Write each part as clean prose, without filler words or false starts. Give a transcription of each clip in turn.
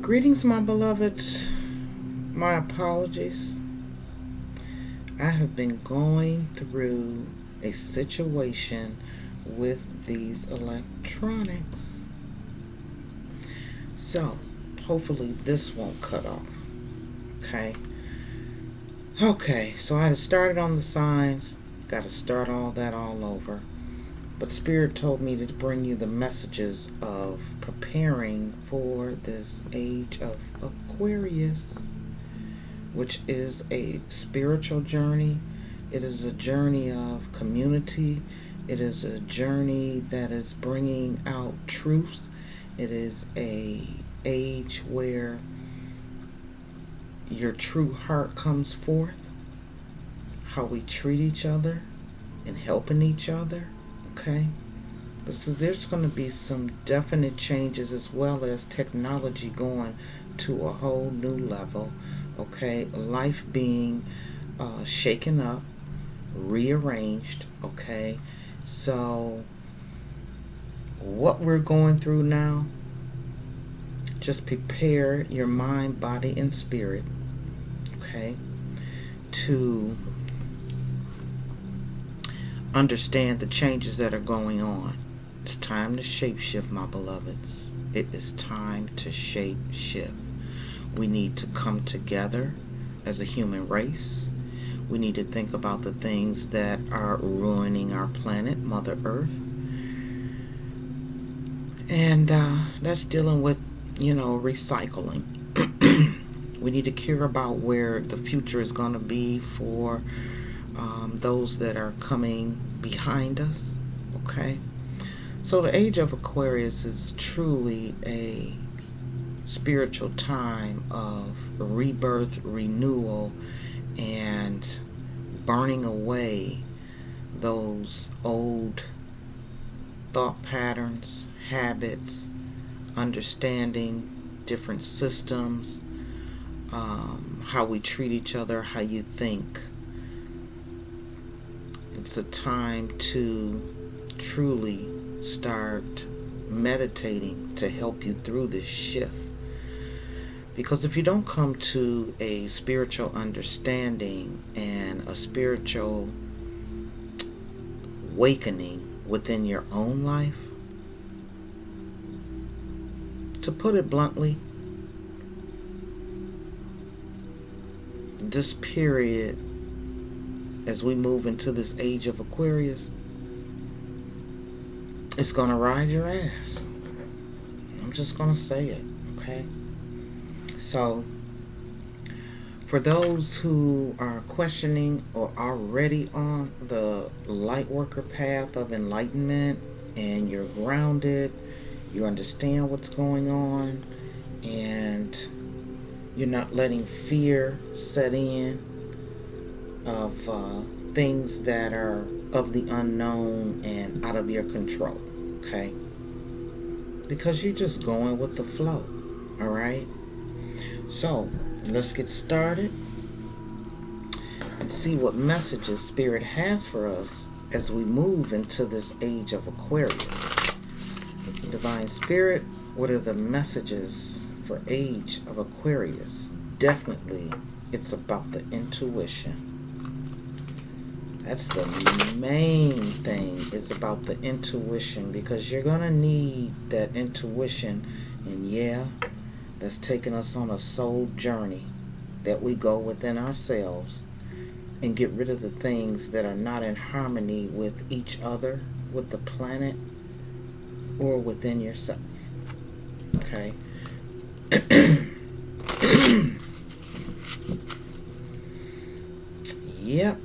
Greetings, my beloveds. My apologies. I have been going through a situation with these electronics. So, hopefully this won't cut off. Okay, so I had started on the signs. Got to start all that all over. But Spirit told me to bring you the messages of preparing for this age of Aquarius, which is a spiritual journey. It is a journey of community. It is a journey that is bringing out truths. It is a age where your true heart comes forth, how we treat each other and helping each other. Okay, but so there's going to be some definite changes, as well as technology going to a whole new level. Okay, life being shaken up, rearranged. Okay, so what we're going through now, just prepare your mind, body, and spirit, okay, to understand the changes that are going on. It's time to shapeshift, my beloveds. It is time to shapeshift. We need to come together as a human race. We need to think about the things that are ruining our planet, Mother Earth. And that's dealing with, recycling. We need to care about where the future is going to be for those that are coming behind us. Okay, so the age of Aquarius is truly a spiritual time of rebirth, renewal, and burning away those old thought patterns, habits, understanding different systems, how we treat each other, how you think. It's a time to truly start meditating to help you through this shift. Because if you don't come to a spiritual understanding and a spiritual awakening within your own life, to put it bluntly, this period, as we move into this age of Aquarius, it's going to ride your ass. I'm just going to say it, okay? So, for those who are questioning or already on the light worker path of enlightenment, and you're grounded, you understand what's going on, and you're not letting fear set in of things that are of the unknown and out of your control, okay? Because you're just going with the flow, all right? So, let's get started and see what messages Spirit has for us as we move into this age of Aquarius. Divine Spirit, what are the messages for age of Aquarius? Definitely, it's about the intuition. That's the main thing. It's about the intuition, because you're going to need that intuition. And yeah, that's taking us on a soul journey that we go within ourselves and get rid of the things that are not in harmony with each other, with the planet, or within yourself. Okay? Yep.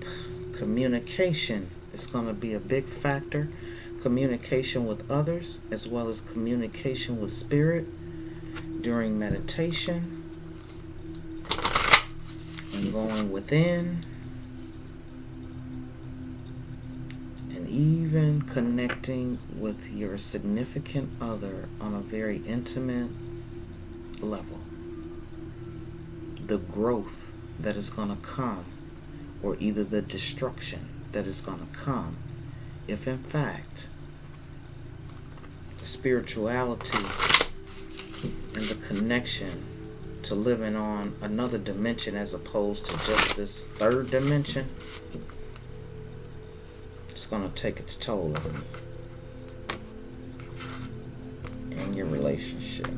Communication is going to be a big factor. Communication with others, as well as communication with Spirit during meditation and going within, and even connecting with your significant other on a very intimate level. The growth that is going to come, or either the destruction that is going to come, if in fact the spirituality and the connection to living on another dimension as opposed to just this third dimension, it's going to take its toll on you and your relationship.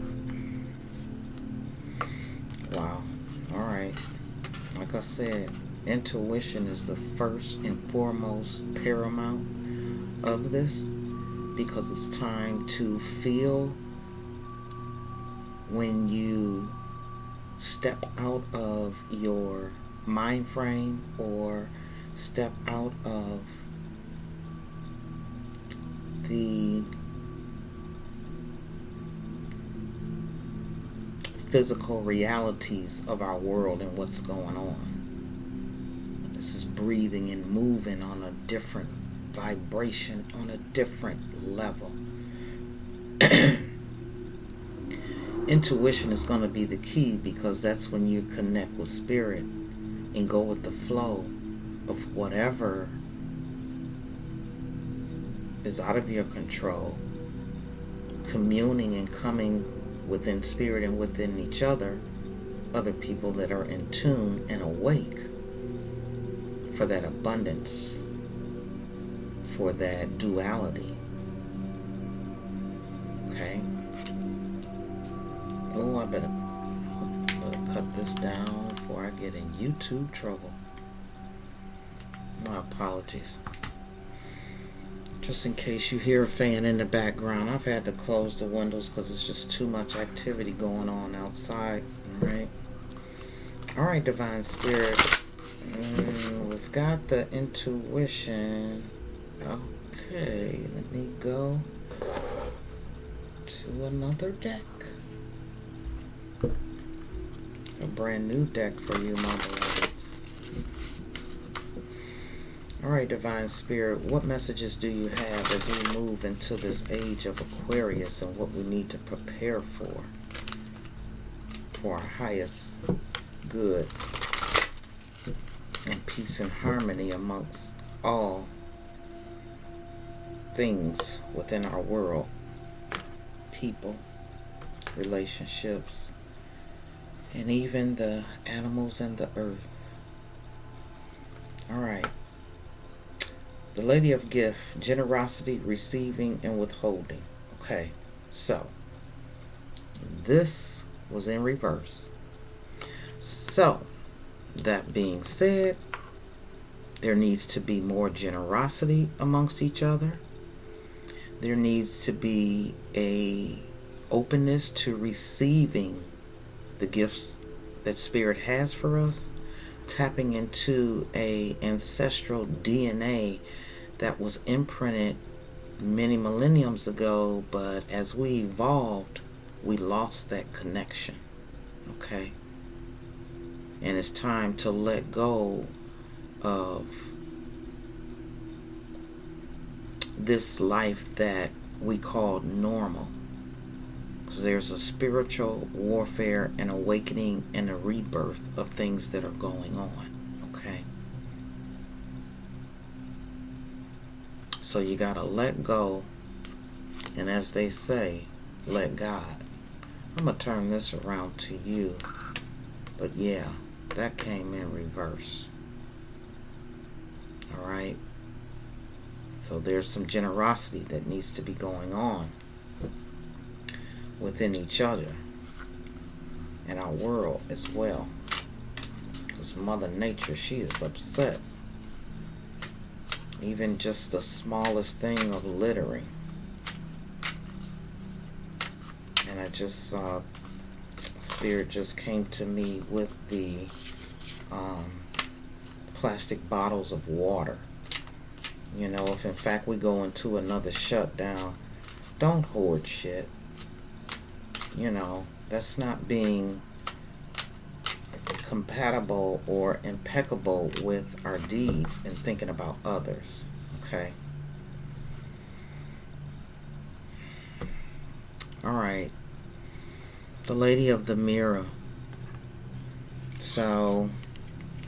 Wow. Alright. Like I said, intuition is the first and foremost paramount of this, because it's time to feel when you step out of your mind frame or step out of the physical realities of our world and what's going on. This is breathing and moving on a different vibration, on a different level. Intuition is going to be the key, because that's when you connect with spirit and go with the flow of whatever is out of your control, communing and coming within spirit and within each other people that are in tune and awake for that abundance, for that duality. Okay? Oh, I better cut this down before I get in YouTube trouble. My apologies. Just in case you hear a fan in the background, I've had to close the windows because it's just too much activity going on outside. Alright, Divine Spirit. We've got the intuition. Okay, let me go to another deck. A brand new deck for you, my beloveds. Alright, Divine Spirit, what messages do you have as we move into this age of Aquarius, and what we need to prepare for our highest good and peace and harmony amongst all things within our world, people, relationships, and even the animals and the earth. Alright. The Lady of Gift, generosity, receiving, and withholding. Okay, so this was in reverse. So, that being said, there needs to be more generosity amongst each other. There needs to be a openness to receiving the gifts that Spirit has for us, tapping into a ancestral DNA that was imprinted many millenniums ago, but as we evolved, we lost that connection. Okay? And it's time to let go of this life that we call normal. Because there's a spiritual warfare and awakening and a rebirth of things that are going on. Okay? So you got to let go. And as they say, let God. I'm going to turn this around to you. But yeah, that came in reverse. Alright? So there's some generosity that needs to be going on within each other and our world as well. Because Mother Nature, she is upset. Even just the smallest thing of littering. And I just saw Spirit just came to me with the plastic bottles of water. You know, if in fact we go into another shutdown, don't hoard shit. You know, that's not being compatible or impeccable with our deeds and thinking about others. Okay? Alright. The Lady of the Mirror. So,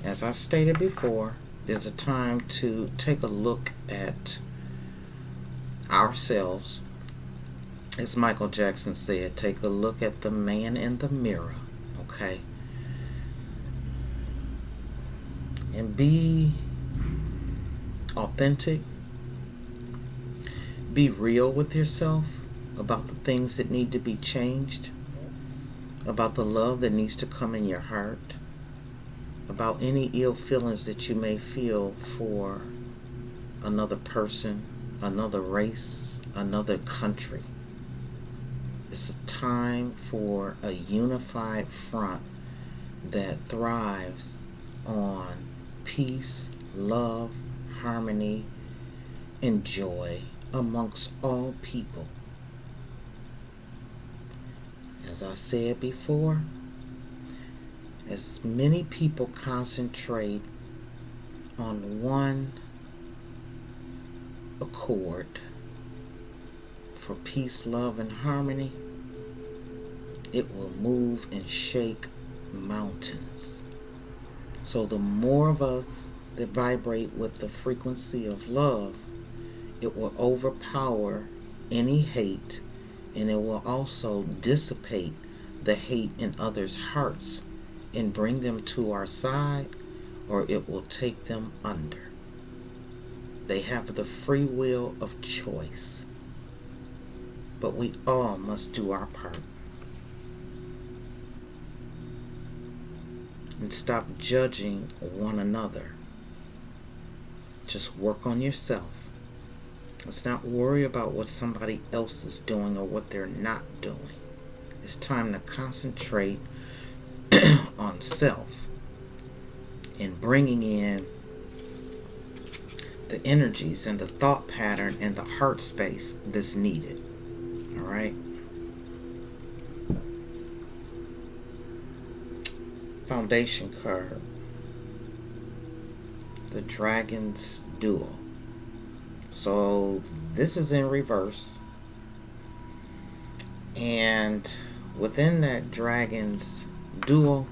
as I stated before, there's a time to take a look at ourselves As Michael Jackson said, take a look at the man in the mirror, okay? And be authentic. Be real with yourself about the things that need to be changed, about the love that needs to come in your heart, about any ill feelings that you may feel for another person, another race, another country. It's a time for a unified front that thrives on peace, love, harmony, and joy amongst all people. As I said before, as many people concentrate on one accord for peace, love, and harmony, it will move and shake mountains. So the more of us that vibrate with the frequency of love, it will overpower any hate, and it will also dissipate the hate in others' hearts and bring them to our side, or it will take them under. They have the free will of choice, but we all must do our part and stop judging one another. Just work on yourself. Let's not worry about what somebody else is doing or what they're not doing. It's time to concentrate on self and bringing in the energies and the thought pattern and the heart space that's needed. All right? Foundation card. The Dragon's Duel. So this is in reverse, and within that Dragon's Duel,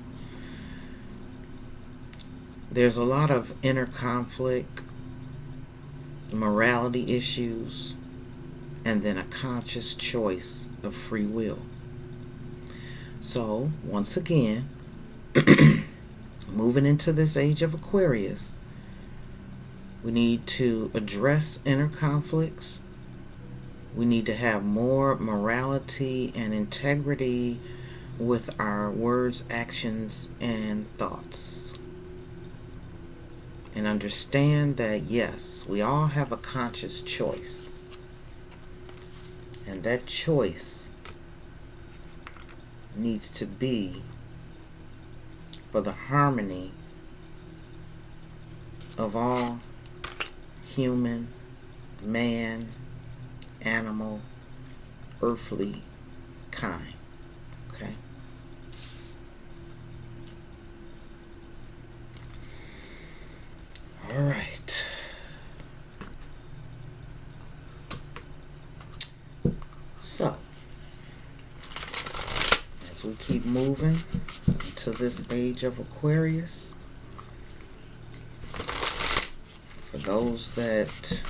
there's a lot of inner conflict, morality issues, and then a conscious choice of free will. So once again, moving into this age of Aquarius, we need to address inner conflicts. We need to have more morality and integrity with our words, actions, and thoughts. And understand that, yes, we all have a conscious choice. And that choice needs to be for the harmony of all human, man, animal, earthly kind. Okay? All right. So, as we keep moving to this age of Aquarius, for those that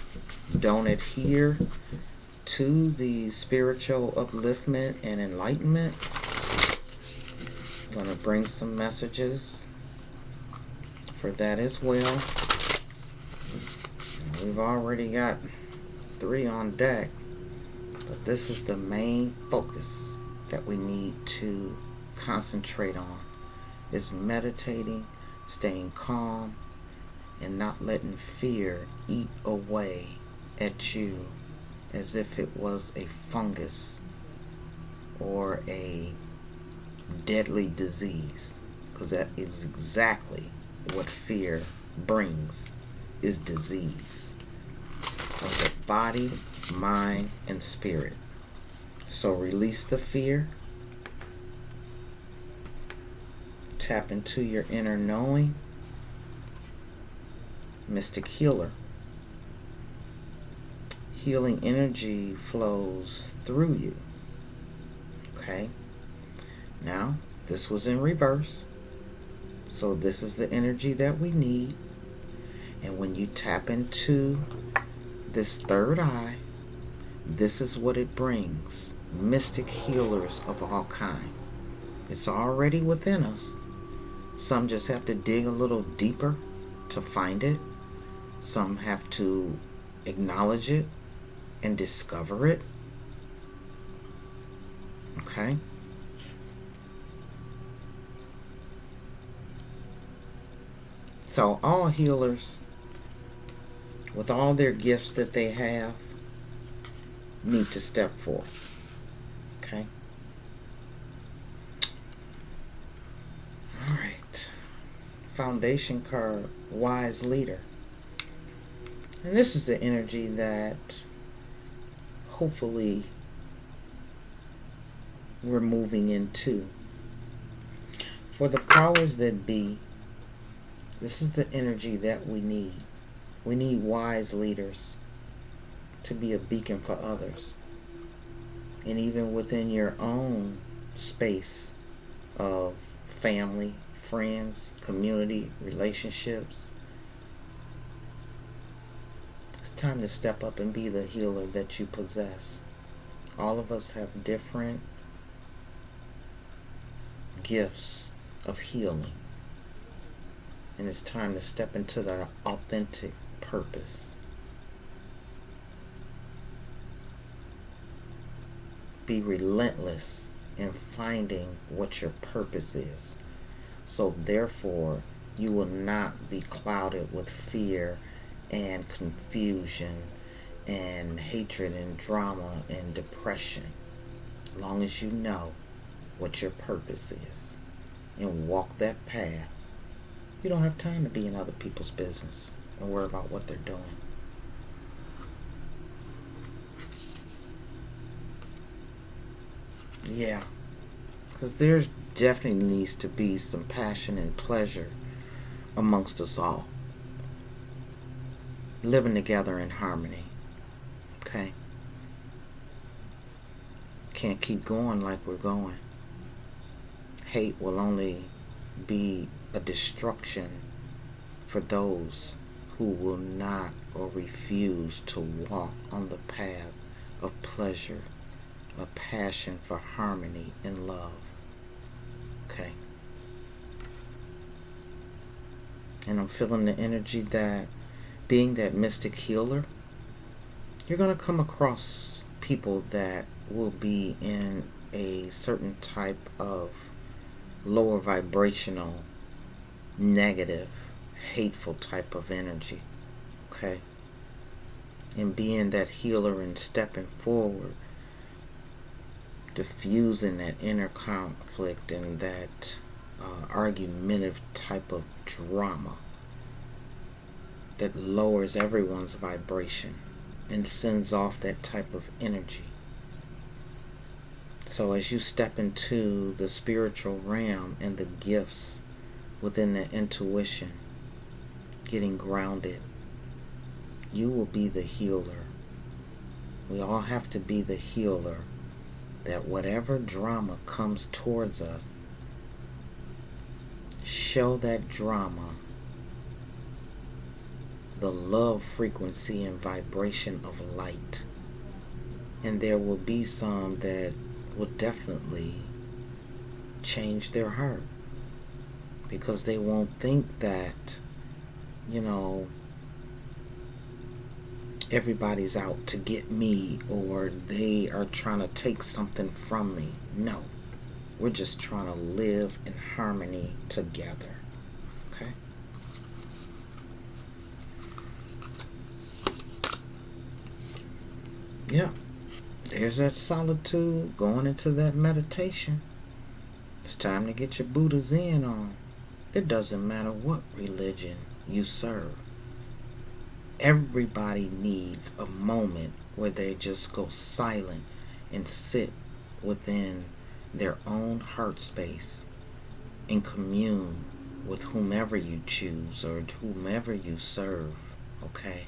don't adhere to the spiritual upliftment and enlightenment, I'm going to bring some messages for that as well. We've already got 3 on deck, but this is the main focus that we need to concentrate on, is meditating, staying calm, and not letting fear eat away at you as if it was a fungus or a deadly disease, because that is exactly what fear brings, is disease of the body, mind, and spirit. So release the fear, tap into your inner knowing. Mystic Healer. Healing energy flows through you. Okay? Now, this was in reverse. So this is the energy that we need. And when you tap into this third eye, this is what it brings. mystic healers of all kind. It's already within us. Some just have to dig a little deeper to find it. Some have to acknowledge it and discover it. Okay? So all healers, with all their gifts that they have, need to step forth. Okay? Alright. Foundation card, Wise Leader. And this is the energy that hopefully we're moving into. For the powers that be, this is the energy that we need. We need wise leaders to be a beacon for others. And even within your own space of family, friends, community, relationships, it's time to step up and be the healer that you possess. All of us have different gifts of healing. And it's time to step into their authentic purpose. Be relentless in finding what your purpose is. So therefore, you will not be clouded with fear and confusion and hatred and drama and depression. As long as you know what your purpose is and walk that path, you don't have time to be in other people's business and worry about what they're doing. Yeah, because there definitely needs to be some passion and pleasure amongst us all. Living together in harmony. Okay? Can't keep going like we're going. Hate will only be a destruction for those who will not or refuse to walk on the path of pleasure, a passion for harmony and love. Okay? And I'm feeling the energy that being that mystic healer, you're going to come across people that will be in a certain type of lower vibrational, negative, hateful type of energy. Okay? And being that healer and stepping forward, diffusing that inner conflict and that argumentative type of drama that lowers everyone's vibration and sends off that type of energy. So as you step into the spiritual realm and the gifts within the intuition, getting grounded, you will be the healer. We all have to be the healer, that whatever drama comes towards us, show that drama the love frequency and vibration of light. And there will be some that will definitely change their heart, because they won't think that, everybody's out to get me or they are trying to take something from me. No, we're just trying to live in harmony together. Okay? Yeah. There's that solitude, going into that meditation. It's time to get your Buddha Zen on. It doesn't matter what religion you serve. Everybody needs a moment where they just go silent and sit within their own heart space and commune with whomever you choose or whomever you serve. Okay?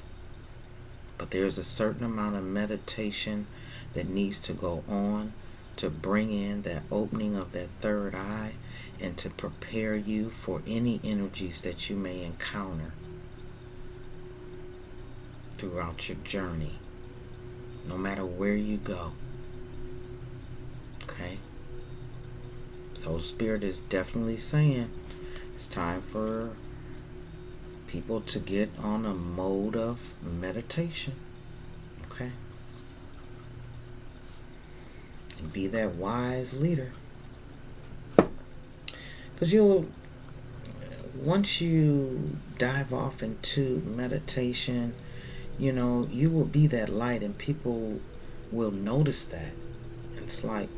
But there's a certain amount of meditation that needs to go on to bring in that opening of that third eye and to prepare you for any energies that you may encounter throughout your journey, no matter where you go. Okay? So Spirit is definitely saying it's time for people to get on a mode of meditation. Okay? And be that wise leader. Because once you dive off into meditation, you will be that light and people will notice that. It's like,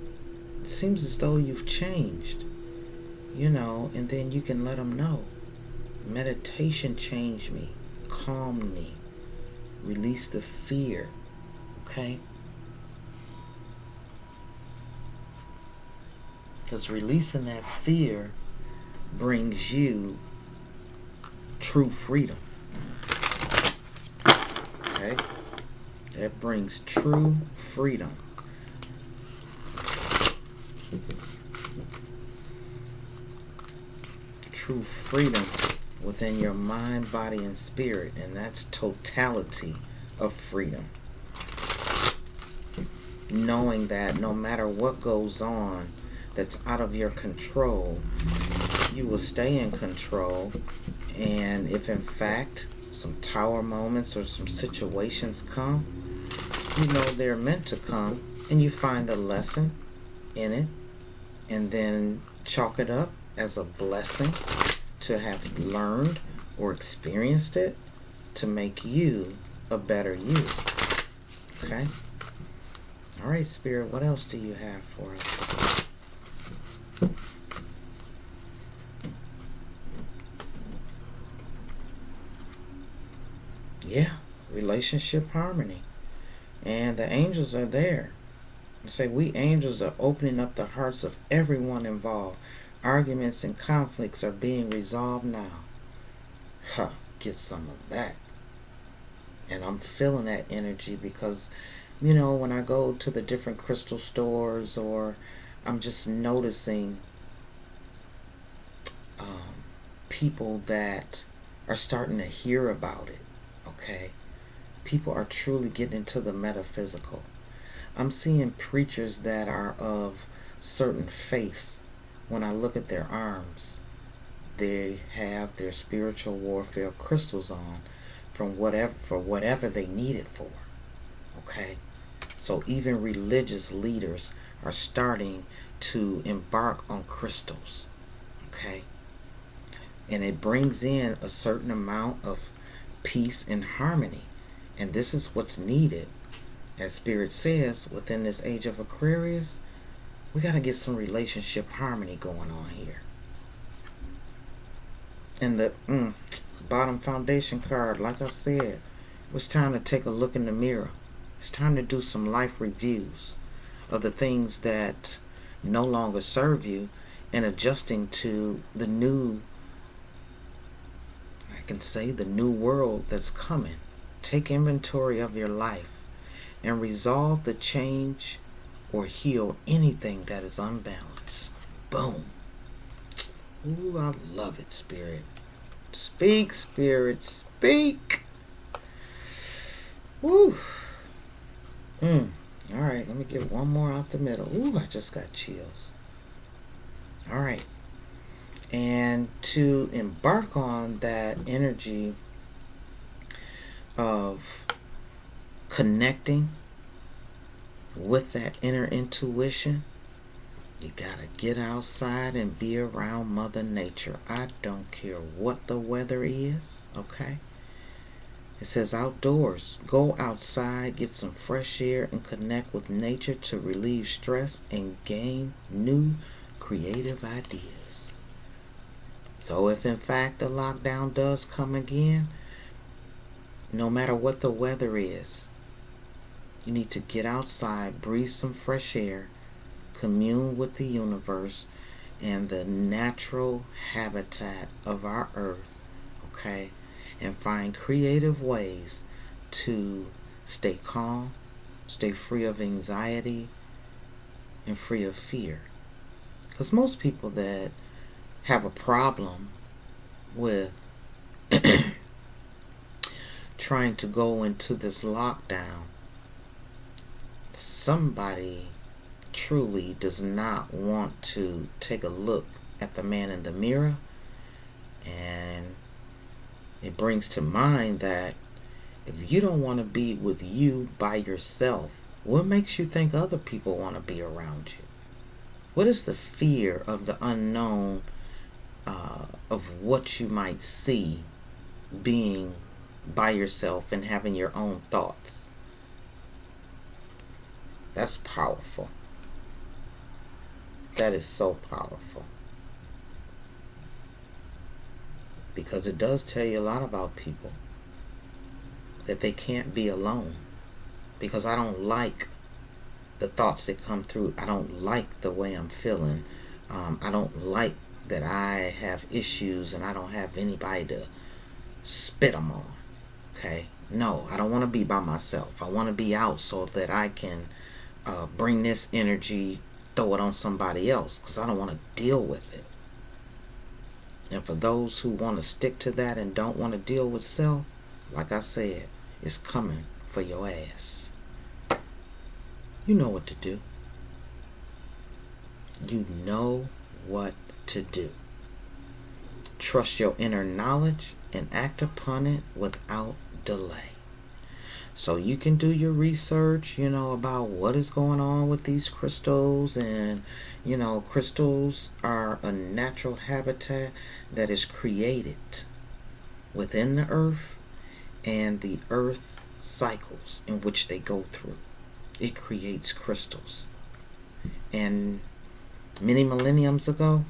it seems as though you've changed, and then you can let them know. Meditation changed me, calmed me, released the fear, okay? Because releasing that fear brings you true freedom, okay? That brings true freedom. True freedom within your mind, body, and spirit, and that's totality of freedom. Knowing that no matter what goes on that's out of your control, you will stay in control, and if in fact some tower moments or some situations come, they're meant to come, and you find the lesson in it, and then chalk it up as a blessing to have learned or experienced it to make you a better you. Okay? All right, Spirit, what else do you have for us? Yeah, relationship harmony. And the angels are there. They say we angels are opening up the hearts of everyone involved. Arguments and conflicts are being resolved now. Get some of that. And I'm feeling that energy because, when I go to the different crystal stores, or I'm just noticing people that are starting to hear about it, okay? People are truly getting into the metaphysical. I'm seeing preachers that are of certain faiths. When I look at their arms, they have their spiritual warfare crystals on for whatever they need it for. Okay? So even religious leaders are starting to embark on crystals. Okay? And it brings in a certain amount of peace and harmony. And this is what's needed. As Spirit says, within this age of Aquarius, we got to get some relationship harmony going on here. And the bottom foundation card, like I said, it's time to take a look in the mirror. It's time to do some life reviews of the things that no longer serve you and adjusting to the new, the new world that's coming. Take inventory of your life and resolve the change or heal anything that is unbalanced. Boom. Ooh, I love it, Spirit. Speak, Spirit, speak. Woo. All right, let me get one more out the middle. Ooh, I just got chills. All right. And to embark on that energy of connecting with that inner intuition, you gotta get outside and be around Mother Nature. I don't care what the weather is, okay? It says outdoors. Go outside, get some fresh air, and connect with nature to relieve stress and gain new creative ideas. So if in fact the lockdown does come again, no matter what the weather is, you need to get outside, breathe some fresh air, commune with the universe and the natural habitat of our earth, okay? And find creative ways to stay calm, stay free of anxiety, and free of fear. Because most people that have a problem with trying to go into this lockdown, somebody truly does not want to take a look at the man in the mirror. And it brings to mind that if you don't want to be with you by yourself, what makes you think other people want to be around you? What is the fear of the unknown, of what you might see being by yourself and having your own thoughts? That's powerful. That is so powerful. Because it does tell you a lot about people. That they can't be alone. Because I don't like the thoughts that come through. I don't like the way I'm feeling. I don't like that I have issues and I don't have anybody to spit them on. Okay? No, I don't want to be by myself. I want to be out so that I can bring this energy, throw it on somebody else, because I don't want to deal with it. And for those who want to stick to that and don't want to deal with self, like I said, it's coming for your ass. You know what to do. You know what to do. Trust your inner knowledge and act upon it without delay. So you can do your research, about what is going on with these crystals. And, crystals are a natural habitat that is created within the earth and the earth cycles in which they go through. It creates crystals. And many millenniums ago,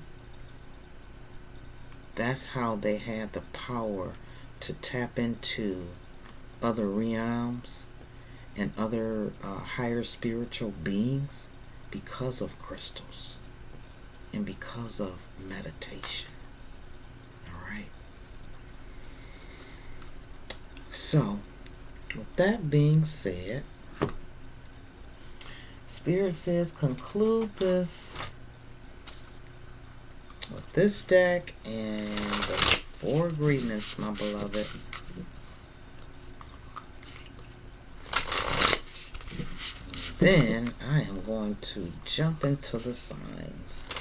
that's how they had the power to tap into other realms and other higher spiritual beings, because of crystals and because of meditation. Alright? So, with that being said, Spirit says conclude this with this deck and the 4 agreements, my beloved. Then I am going to jump into the signs.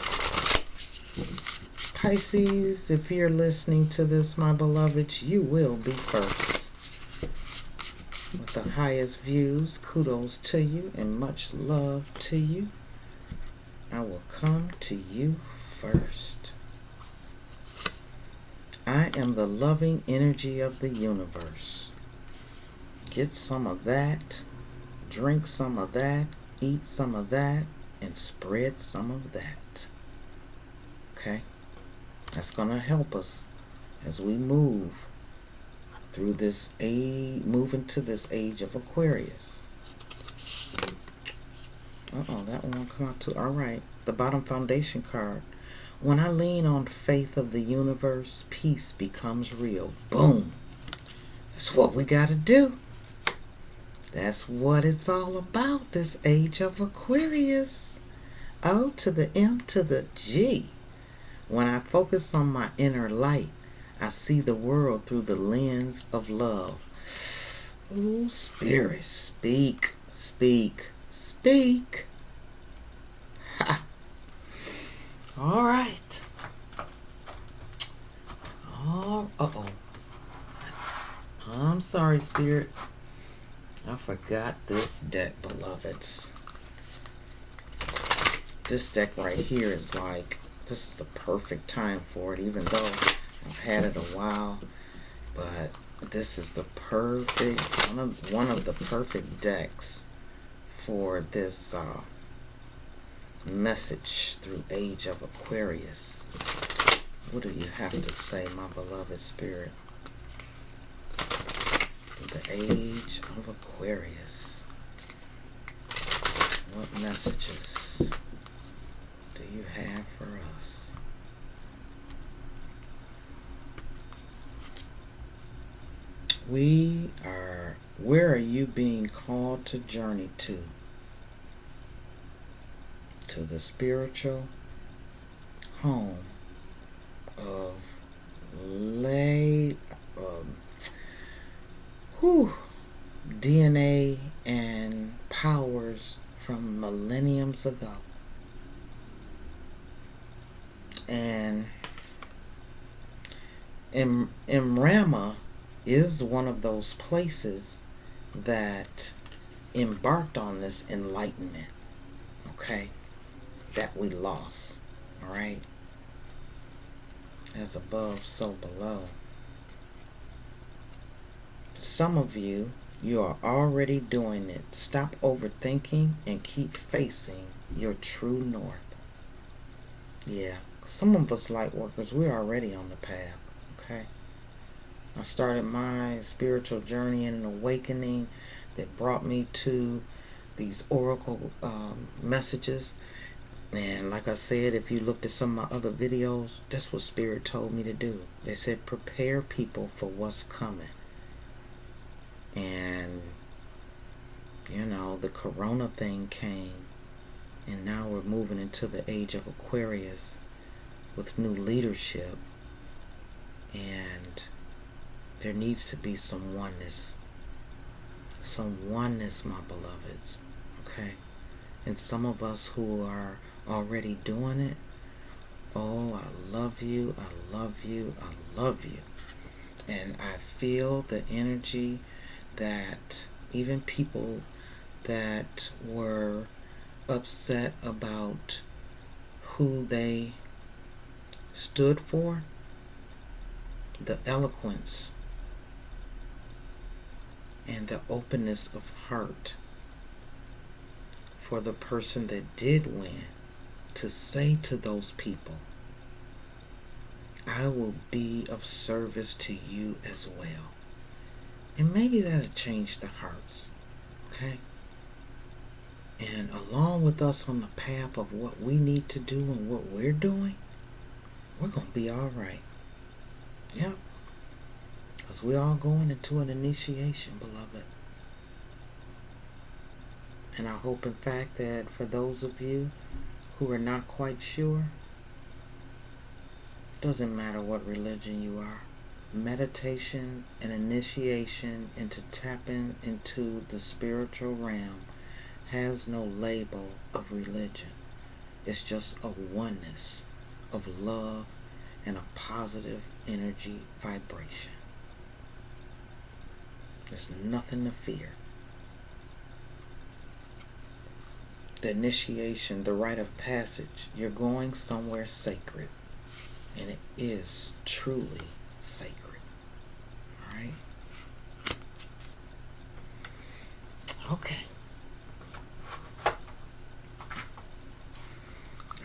Pisces, if you're listening to this, my beloveds, you will be first. With the highest views, kudos to you and much love to you. I will come to you first. I am the loving energy of the universe. Get some of that. Drink some of that, eat some of that, and spread some of that. Okay? That's going to help us as we move through this age, move into this age of Aquarius. That one come out too. All right. The bottom foundation card. When I lean on faith of the universe, peace becomes real. Boom. That's what we got to do. That's what it's all about, this age of Aquarius. O to the M to the G. When I focus on my inner light, I see the world through the lens of love. Oh, Spirit, speak, speak, speak. Ha. All right. I'm sorry, Spirit. I forgot this deck, beloveds. This deck right here is like, this is the perfect time for it, even though I've had it a while. But this is the perfect, one of the perfect decks for this message through Age of Aquarius. What do you have to say, my beloved Spirit? The Age of Aquarius. What messages do you have for us? Where are you being called to journey to? To the spiritual home of DNA and powers from millenniums ago. And Imrama is one of those places that embarked on this enlightenment, okay, that we lost, all right? As above, so below. Some of you, you are already doing it. Stop overthinking and keep facing your true north. Yeah, some of us light workers, we're already on the path, okay? I started my spiritual journey and an awakening that brought me to these oracle messages. And like I said, if you looked at some of my other videos, that's what Spirit told me to do. They said prepare people for what's coming. And, you know, the corona thing came. And now we're moving into the age of Aquarius with new leadership. And there needs to be some oneness. Some oneness, my beloveds. Okay? And some of us who are already doing it, oh, I love you, I love you, I love you. And I feel the energy that even people that were upset about who they stood for, the eloquence and the openness of heart for the person that did win to say to those people, I will be of service to you as well. And maybe that'll change the hearts, okay? And along with us on the path of what we need to do and what we're doing, we're going to be all right. Yep. Because we're all going into an initiation, beloved. And I hope, in fact, that for those of you who are not quite sure, doesn't matter what religion you are, meditation and initiation into tapping into the spiritual realm has no label of religion. It's just a oneness of love and a positive energy vibration. There's nothing to fear. The initiation, the rite of passage, you're going somewhere sacred. And it is truly sacred. Alright? Okay.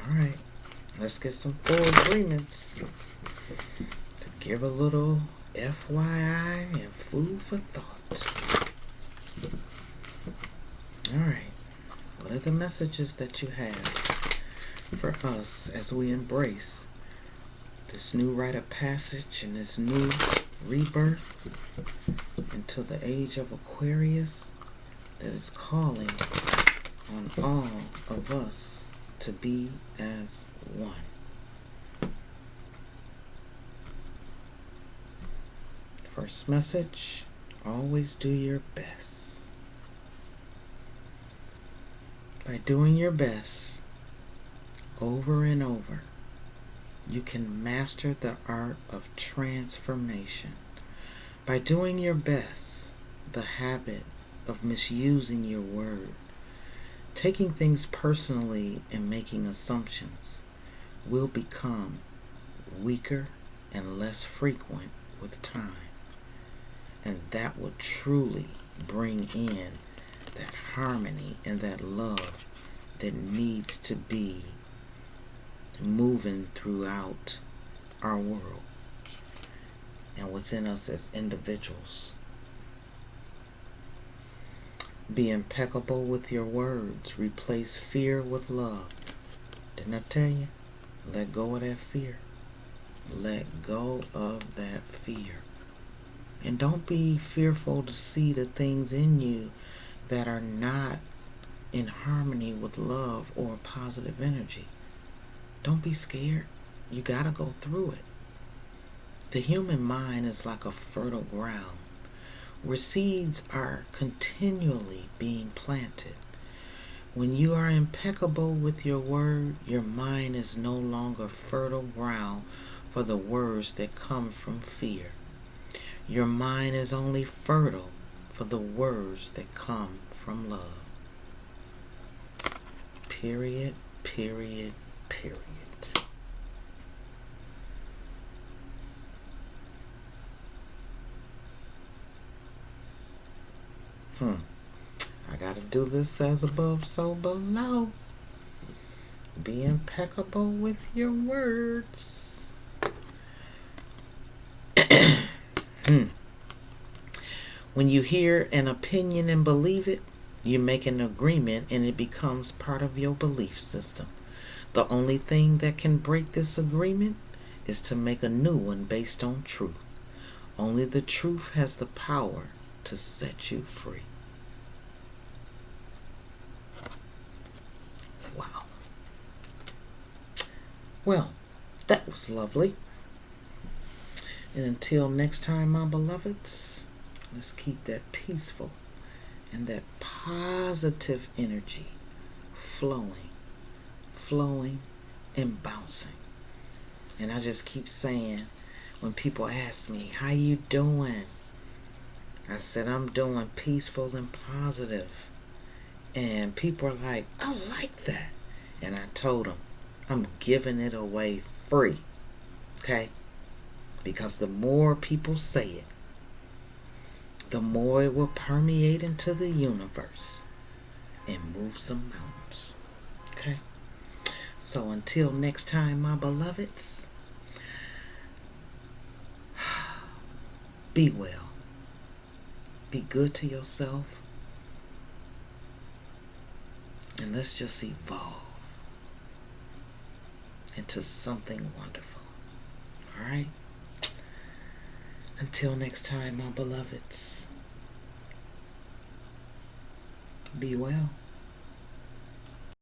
Alright. Let's get some full agreements to give a little FYI and food for thought. Alright. What are the messages that you have for us as we embrace this new rite of passage and this new rebirth into the age of Aquarius that is calling on all of us to be as one? First message, always do your best. By doing your best over and over, you can master the art of transformation. By doing your best, the habit of misusing your word, taking things personally and making assumptions, will become weaker and less frequent with time. And that will truly bring in that harmony and that love that needs to be moving throughout our world and within us as individuals. Be impeccable with your words. Replace fear with love. Didn't I tell you? Let go of that fear. Let go of that fear. And don't be fearful to see the things in you that are not in harmony with love or positive energy. Don't be scared. You gotta go through it. The human mind is like a fertile ground where seeds are continually being planted. When you are impeccable with your word, your mind is no longer fertile ground for the words that come from fear. Your mind is only fertile for the words that come from love. Period, period, period. I gotta do this as above, so below. Be impeccable with your words. When you hear an opinion and believe it, you make an agreement and it becomes part of your belief system. The only thing that can break this agreement is to make a new one based on truth. Only the truth has the power to set you free. Wow. Well, that was lovely. And until next time, my beloveds, let's keep that peaceful and that positive energy flowing and bouncing. And I just keep saying, when people ask me, how you doing? I said, I'm doing peaceful and positive. And people are like, I like that. And I told them, I'm giving it away free. Okay? Because the more people say it, the more it will permeate into the universe and move some mountains. Okay? So until next time, my beloveds, be well. Be good to yourself. And let's just evolve into something wonderful. All right? Until next time, my beloveds, be well.